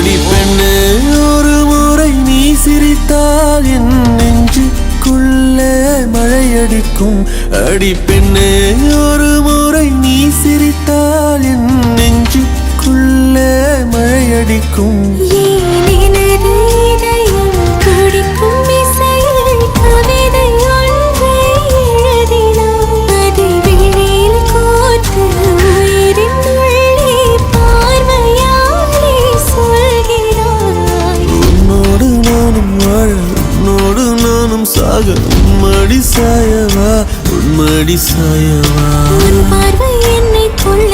அடி பெண்ணே ஒரு முறை நீ சிரித்தால் என் நெஞ்சுக்குள்ளே மழையடிக்கும். அடி பெண்ணே ஒரு முறை நீ சிரித்தால் என் நெஞ்சுக்குள்ளே மழையடிக்கும். உன்மடி சாயவா, உன்மடி சாயவா. உன் பார்வை என்னை கொள்ள